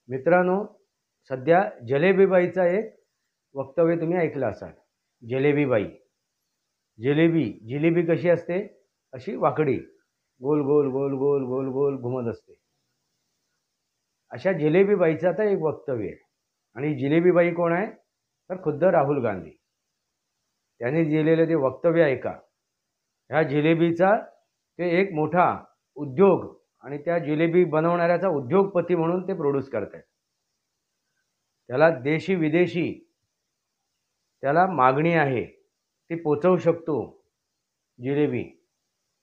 मित्रांनो, सध्या जलेबीबाईचा एक वक्तव्य तुम्ही ऐकलं असाल. जलेबीबाई. जिलेबी कशी असते? अशी वाकडी, गोल गोल गोल गोल गोल गोल घुमत असते. अशा जिलेबीबाईचं आता एक वक्तव्य आहे. आणि जिलेबीबाई कोण आहे? तर खुद्द राहुल गांधी. त्यांनी दिलेलं ते वक्तव्य ऐका. ह्या जिलेबीचा ते एक मोठा उद्योग आणि त्या जिलेबी बनवणाऱ्याचा उद्योगपती म्हणून ते प्रोड्यूस करतात. त्याला देशी विदेशी त्याला मागणी आहे, ती पोचवू शकतो जिलेबी.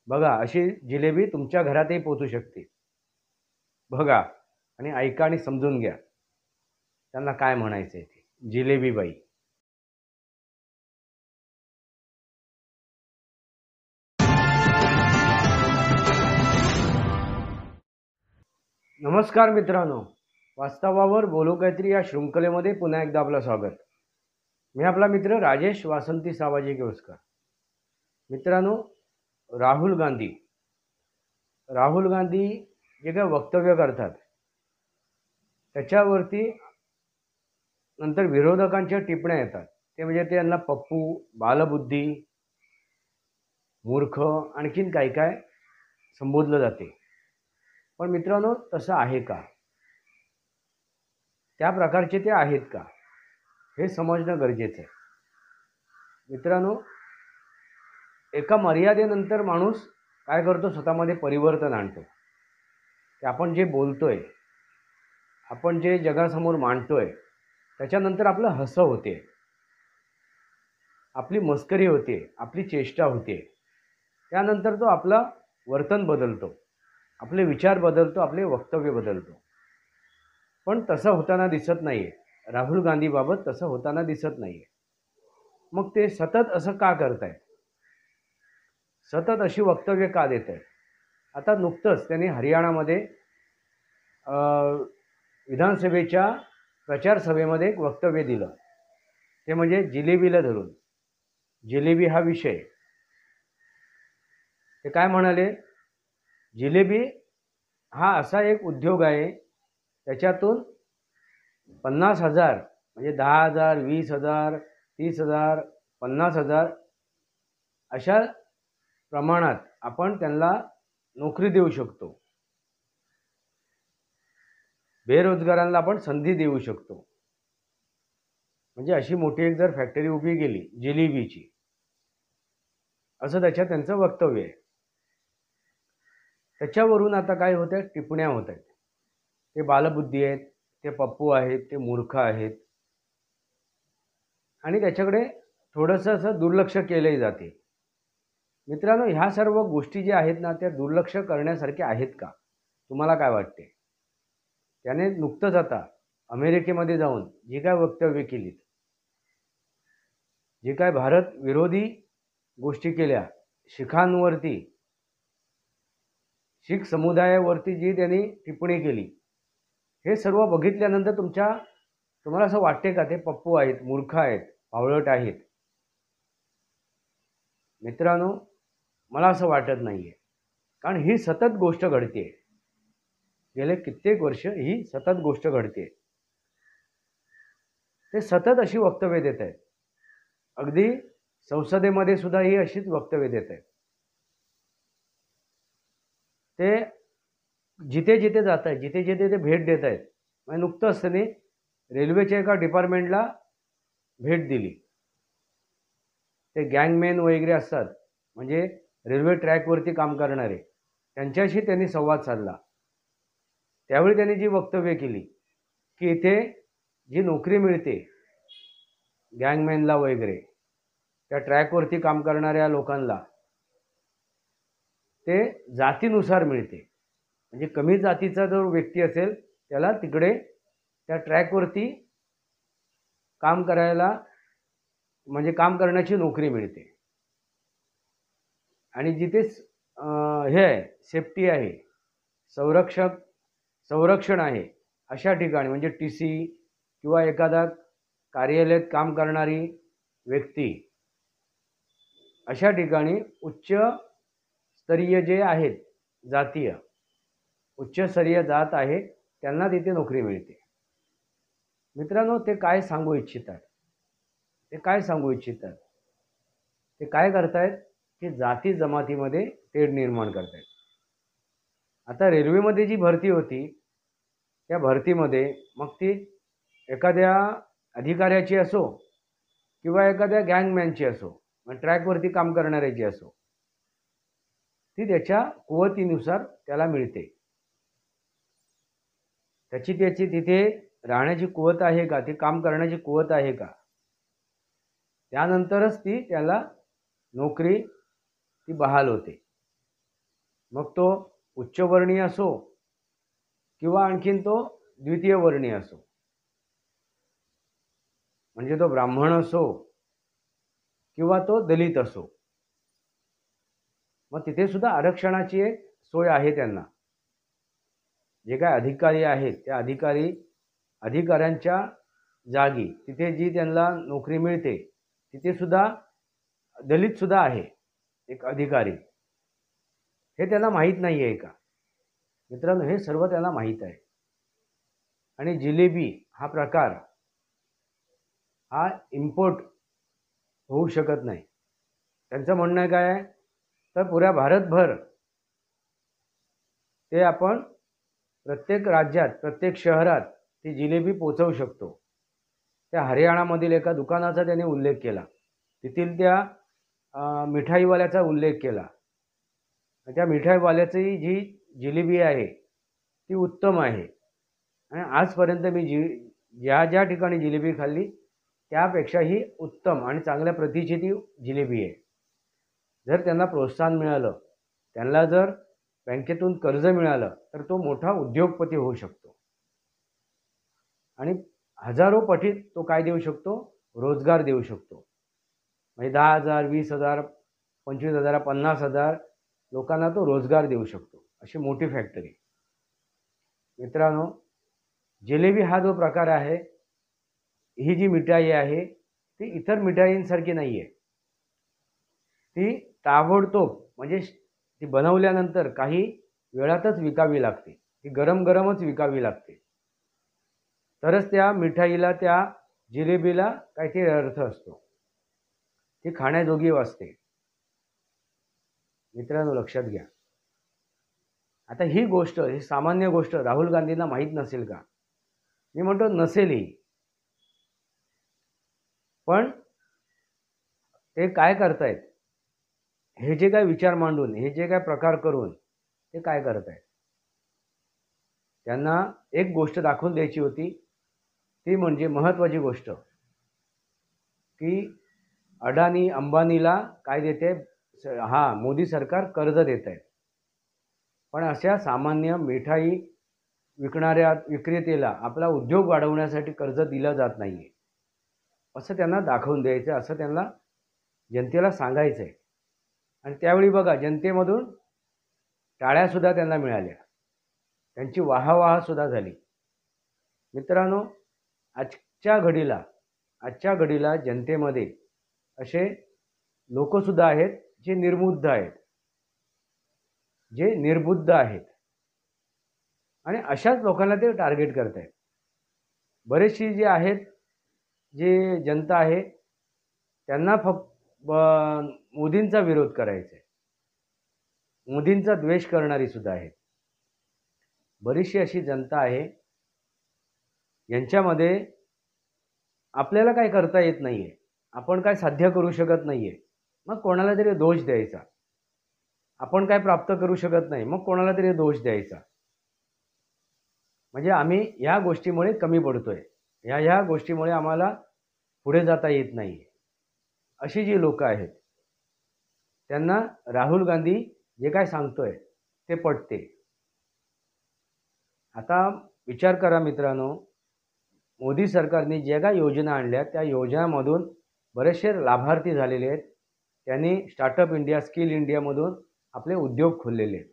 बघा, अशी जिलेबी तुमच्या घरातही पोचू शकते. बघा आणि ऐका आणि समजून घ्या त्यांना काय म्हणायचं आहे ते. जिलेबीबाई. नमस्कार मित्रांनो, वास्तवावर बोलू काहीतरी या शृंखलेमध्ये पुन्हा एकदा आपलं स्वागत. मी आपला मित्र राजेश वासंती सावाजी केवस्कर. मित्रांनो, राहुल गांधी जे काय वक्तव्य करतात त्याच्यावरती नंतर विरोधकांच्या टिप्पण्या येतात. ते म्हणजे त्यांना पप्पू, बालबुद्धी, मूर्ख, आणखीन काय काय संबोधलं जाते. पण मित्रांनो, तसं आहे का? त्या प्रकारचे ते आहेत का? हे समजणं गरजेचं आहे. मित्रांनो, एका मर्यादेनंतर माणूस काय करतो? स्वतःमध्ये परिवर्तन आणतो. की आपण जे बोलतोय, आपण जे जगासमोर मांडतोय, त्याच्यानंतर आपलं हसं होते, आपली मस्करी होते, आपली चेष्टा होते. त्यानंतर तो आपला वर्तन बदलतो, आपले विचार बदलतो, आपले वक्तव्य बदलतो. पण तसं होताना दिसत नाहीये. राहुल गांधीबाबत तसं होताना दिसत नाहीये. मग ते सतत असं का करतायत? सतत अशी वक्तव्य का देत आहेत? आता नुकतंच त्यांनी हरियाणामध्ये विधानसभेच्या प्रचार सभेमध्ये एक वक्तव्य दिलं. ते म्हणजे जिलेबीला धरून. जिलेबी हा विषय. ते काय म्हणाले? जिलेबी हा असा एक उद्योग आहे, त्याच्यातून 50,000 म्हणजे 10,000, 20,000, 30,000, 50,000 अशा प्रमाणात आपण त्यांना नोकरी देऊ शकतो. बेरोजगारांना आपण संधी देऊ शकतो. म्हणजे अशी मोठी एक जर फॅक्टरी उभी केली जिलेबीची, असं त्यांचं वक्तव्य आहे. त्याच्यावरून आता काय होत आहे? टिप्पण्या होत आहेत. ते बालबुद्धी आहेत, ते पप्पू आहेत, ते मूर्ख आहेत आणि त्याच्याकडे थोडंसं असं दुर्लक्ष केलंही जाते. मित्रांनो, ह्या सर्व गोष्टी ज्या आहेत ना, त्या दुर्लक्ष करण्यासारख्या आहेत का? तुम्हाला काय वाटते? त्याने नुकतंच आता अमेरिकेमध्ये जाऊन जी काय वक्तव्य केलीत, जे काय भारत विरोधी गोष्टी केल्या, शीखांवरती, शीख समुदायावरती जी त्यांनी टिप्पणी केली, हे सर्व बघितल्यानंतर तुम्हाला असं वाटते का ते पप्पू आहेत, मूर्ख आहेत, पावळट आहेत? मित्रांनो, मला असं वाटत नाहीये. कारण ही सतत गोष्ट घडते. गेले कित्येक वर्ष ही सतत गोष्ट घडते. ते सतत अशी वक्तव्य देत आहेत. अगदी संसदेमध्ये सुद्धा ही अशीच वक्तव्य देत आहेत. ते जिथे जिथे जात आहेत, जिथे जिथे ते भेट देत आहेत. म्हणजे नुकतंच त्यांनी रेल्वेच्या एका डिपार्टमेंटला भेट दिली. ते गँगमॅन वगैरे असतात, म्हणजे रेल्वे ट्रॅकवरती काम करणारे, त्यांच्याशी त्यांनी संवाद साधला. त्यावेळी त्यांनी जी वक्तव्य केली की इथे जी नोकरी मिळते गँगमॅनला वगैरे, त्या ट्रॅकवरती काम करणाऱ्या लोकांना, ते जातीनुसार मिळते. म्हणजे कमी जातीचा जो व्यक्ती असेल त्याला तिकडे त्या ट्रॅकवरती काम करायला, म्हणजे काम करण्याची नोकरी मिळते. आणि जिथे हे आहे, सेफ्टी आहे, संरक्षण आहे, अशा ठिकाणी म्हणजे TC किंवा एखादा कार्यालयात काम करणारी व्यक्ती, अशा ठिकाणी उच्च स्तरीय जे आहेत, जातीय उच्चस्तरीय जात आहे, त्यांना तिथे नोकरी मिळते. मित्रांनो, ते काय सांगू इच्छितात? ते काय सांगू इच्छितात? ते काय करतायत की जाती जमातीमध्ये तेढ निर्माण करतायत. आता रेल्वेमध्ये जी भरती होती, त्या भरतीमध्ये मग ती एखाद्या अधिकाऱ्याची असो किंवा एखाद्या गँगमॅनची असो, मग ट्रॅकवरती काम करणाऱ्याची असो, ती त्याच्या कुवतीनुसार त्याला मिळते. त्याची तिथे राहण्याची कुवत आहे का, ती काम करण्याची कुवत आहे का, त्यानंतरच ती त्याला नोकरी ती बहाल होते. मग तो उच्चवर्णीय असो किंवा आणखीन तो द्वितीय वर्णीय असो, म्हणजे तो ब्राह्मण असो किंवा तो दलित असो. मग तिथे सुद्धा आरक्षणाची एक सोय आहे त्यांना. जे काय अधिकारी आहेत त्या अधिकाऱ्यांच्या जागी तिथे जी त्यांना नोकरी मिळते, तिथे सुद्धा दलित सुद्धा आहे एक अधिकारी. हे त्यांना माहीत नाही आहे का? मित्रांनो, हे सर्व त्यांना माहीत आहे. आणि जिलेबी हा प्रकार हा इम्पोर्ट होऊ शकत नाही. त्यांचं म्हणणं काय आहे, तर पुऱ्या भारतभर ते आपण प्रत्येक राज्यात, प्रत्येक शहरात ती जिलेबी पोचवू शकतो. त्या हरियाणामधील एका दुकानाचा त्याने उल्लेख केला. तेथील त्या मिठाईवाल्याचा उल्लेख केला. त्या मिठाईवाल्याची जी जिलेबी आहे ती उत्तम आहे. आणि आजपर्यंत मी ज्या ठिकाणी जिलेबी खाल्ली त्यापेक्षाही उत्तम आणि चांगल्या प्रतीची ती जिलेबी आहे. जर त्यांना प्रोत्साहन मिळालं, त्यांना जर बँकेतून कर्ज मिळालं, तर तो मोठा उद्योगपती होऊ शकतो. आणि हजारो पटीत तो काय देऊ शकतो? रोजगार देऊ शकतो. म्हणजे 10,000, 20,000, 25,000, 50,000 लोकांना तो रोजगार देऊ शकतो. अशी मोठी फॅक्टरी. मित्रांनो, जिलेबी हा जो प्रकार आहे, ही जी मिठाई आहे ती इतर मिठाईंसारखी नाही आहे. ती ताबडतोब म्हणजे ती बनवल्यानंतर काही वेळातच विकावी लागते. ती गरम गरमच विकावी लागते. तरच त्या मिठाईला, त्या जिलेबीला काहीतरी अर्थ असतो. ती खाण्याजोगी असते. मित्रांनो, लक्षात घ्या. आता ही गोष्ट, ही सामान्य गोष्ट राहुल गांधींना माहीत नसेल का? मी म्हणतो नसेलही. पण ते काय करतायत, हे जे काय विचार मांडून, हे जे काय प्रकार करून ते काय करतायत, त्यांना एक गोष्ट दाखवून द्यायची होती. ती म्हणजे महत्त्वाची गोष्ट की अडाणी अंबानीला काय देते, मोदी सरकार कर्ज देत आहे. पण अशा सामान्य मिठाई विकणाऱ्या विक्रेत्याला आपला उद्योग वाढवण्यासाठी कर्ज दिलं जात नाही आहे, असं त्यांना दाखवून द्यायचं, असं त्यांना जनतेला सांगायचं आहे. आणि त्यावेळी बघा, जनतेमधून टाळ्यासुद्धा त्यांना मिळाल्या, त्यांची वाहवाहसुद्धा झाली. मित्रांनो, आजच्या घडीला जनतेमध्ये असे लोकसुद्धा आहेत जे निर्बुद्ध आहेत, आणि अशाच लोकांना ते टार्गेट करत आहेत. बरेचशी जे आहेत, जे जनता आहे, त्यांना फक्त मोदींचा विरोध करायचा आहे. मोदींचा द्वेष करणारी सुद्धा आहे. बरीचशी अशी जनता आहे यांच्यामध्ये आपल्याला काय करता येत नाही आहे, आपण काय साध्य करू शकत नाही आहे, मग कोणाला तरी दोष द्यायचा. आपण काय प्राप्त करू शकत नाही, मग कोणाला तरी दोष द्यायचा. म्हणजे आम्ही ह्या गोष्टीमुळे कमी पडतोय, ह्या गोष्टीमुळे आम्हाला पुढे जाता येत नाही, अशी जी लोक आहेत त्यांना राहुल गांधी जे काय सांगतोय ते पटते. आता विचार करा मित्रांनो, मोदी सरकारने ज्या काही योजना आणल्या त्या योजनांमधून बरेचसे लाभार्थी झालेले आहेत. त्यांनी स्टार्टअप इंडिया, स्किल इंडियामधून आपले उद्योग खोललेले आहेत.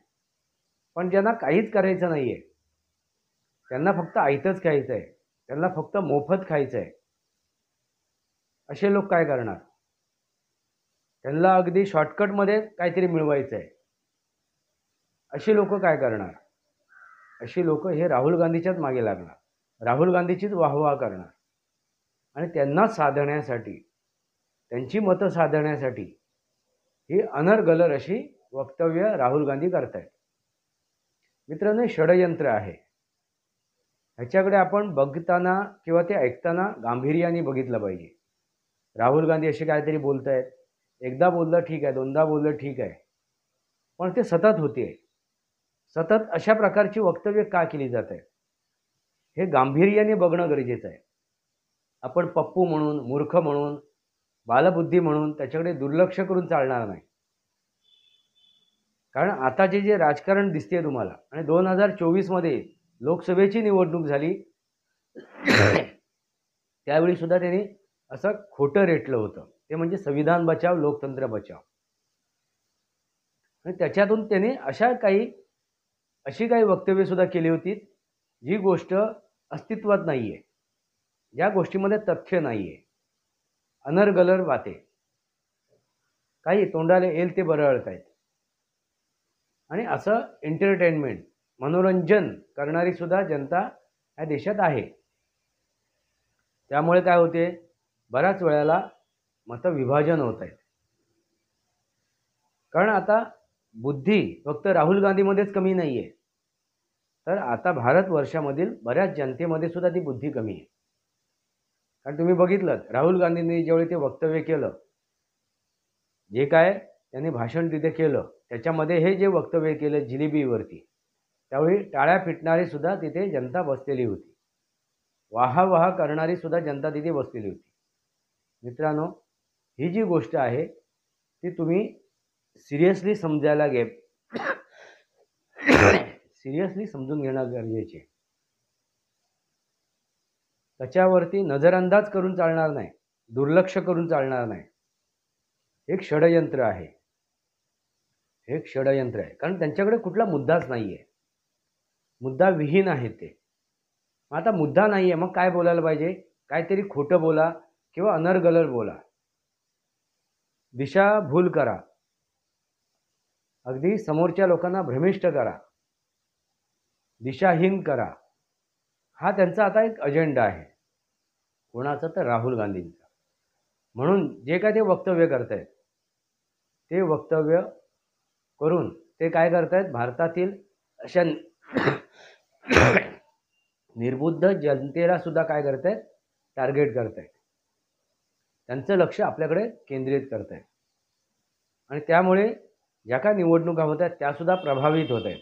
पण ज्यांना काहीच करायचं नाही आहे, त्यांना फक्त आयतच खायचं आहे, त्यांना फक्त मोफत खायचं आहे, असे लोक काय करणार? त्यांना अगदी शॉर्टकटमध्ये काहीतरी मिळवायचं आहे, अशी लोक काय करणार? अशी लोक हे राहुल गांधीच्याच मागे लागणार, राहुल गांधीचीच वाहवा करणार. आणि त्यांना साधण्यासाठी, त्यांची मतं साधण्यासाठी ही अनर्गलर अशी वक्तव्य राहुल गांधी करतायत. मित्रांनो, षडयंत्र आहे. ह्याच्याकडे आपण बघताना किंवा ते ऐकताना गांभीर्याने बघितलं पाहिजे. राहुल गांधी असे काहीतरी बोलत आहेत. एकदा बोललं ठीक आहे, दोनदा बोललं ठीक आहे, पण ते सतत होते. सतत अशा प्रकारची वक्तव्य का केली जात आहेत हे गांभीर्याने बघणं गरजेचं आहे. आपण पप्पू म्हणून, मूर्ख म्हणून, बालबुद्धी म्हणून त्याच्याकडे दुर्लक्ष करून चालणार नाही. कारण आताचे जे राजकारण दिसते तुम्हाला, आणि 2024मध्ये लोकसभेची निवडणूक झाली त्यावेळी सुद्धा त्यांनी असं खोटं रेटलं होतं. ते म्हणजे संविधान बचाव, लोकतंत्र बचाव. आणि त्याच्यातून त्यांनी अशी काही वक्तव्य सुद्धा केली होती जी गोष्ट अस्तित्वात नाही आहे, ज्या गोष्टीमध्ये तथ्य नाही आहे. अनर्गलर बाते, काही तोंडाला येईल ते बरळत आहेत. आणि असं एंटरटेनमेंट, मनोरंजन करणारी सुद्धा जनता या देशात आहे. त्यामुळे काय होते, बऱ्याच वेळेला मतविभाजन होत आहेत. कारण आता बुद्धी फक्त राहुल गांधीमध्येच कमी नाही आहे, तर आता भारतवर्षामधील बऱ्याच जनतेमध्ये सुद्धा ती बुद्धी कमी आहे. कारण तुम्ही बघितलं, राहुल गांधींनी ज्यावेळी ते वक्तव्य केलं, जे काय त्यांनी भाषण तिथे केलं, त्याच्यामध्ये हे जे वक्तव्य केलं जिलेबीवरती, त्यावेळी टाळ्या पिटणारी सुद्धा तिथे जनता बसलेली होती. वाहा करणारी सुद्धा जनता तिथे बसलेली होती. मित्रांनो, ही जी गोष्ट आहे ती तुम्ही सिरियसली समजायला सिरियसली समजून घेणं गरजेचे आहे. त्याच्यावरती नजरअंदाज करून चालणार नाही, दुर्लक्ष करून चालणार नाही. एक षडयंत्र आहे, एक षडयंत्र आहे. कारण त्यांच्याकडे कुठला मुद्दाच नाही आहे, मुद्दा विहीन आहे ते. आता मुद्दा नाही आहे, मग काय बोलायला पाहिजे? काहीतरी खोटं बोला किंवा अनर्गलर बोला, दिशाभूल करा, अगदी समोरच्या लोकांना भ्रमिष्ट करा, दिशाहीन करा. हा त्यांचा आता एक अजेंडा आहे. कोणाचा? तर राहुल गांधींचा. म्हणून जे काय ते वक्तव्य करतायत, ते वक्तव्य करून ते काय करतायत, भारतातील अशा निर्बुद्ध जनतेला सुद्धा काय करतायत, टार्गेट करतायत. त्यांचं लक्ष आपल्याकडे केंद्रित करतायत. आणि त्यामुळे ज्या काय निवडणुका होत आहेत त्यासुद्धा प्रभावित होत आहेत.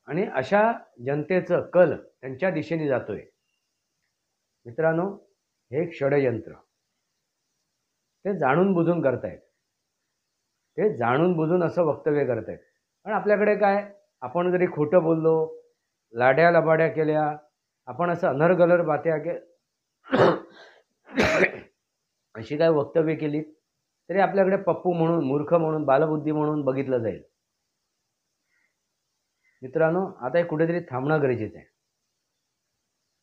आणि अशा जनतेचं कल त्यांच्या दिशेने जातोय. मित्रांनो, हे एक षडयंत्र. ते जाणून बुजून करतायत, ते जाणून बुजून असं वक्तव्य करतायत. पण आपल्याकडे काय, आपण जरी खोटं बोललो, लाड्या लबाड्या केल्या, आपण असं अनर्गलर बात्या अशी काय वक्तव्य केली तरी आपल्याकडे पप्पू म्हणून, मूर्ख म्हणून, बालबुद्धी म्हणून बघितलं जाईल. मित्रांनो, आता हे कुठेतरी थांबणं गरजेचं आहे.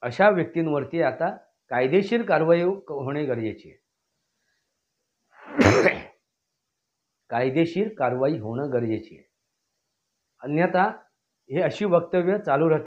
अशा व्यक्तींवरती आता कायदेशीर कारवाई होणे गरजेची आहे. कायदेशीर कारवाई होणं गरजेची आहे. अन्यथा हे अशी वक्तव्य चालू राहतील.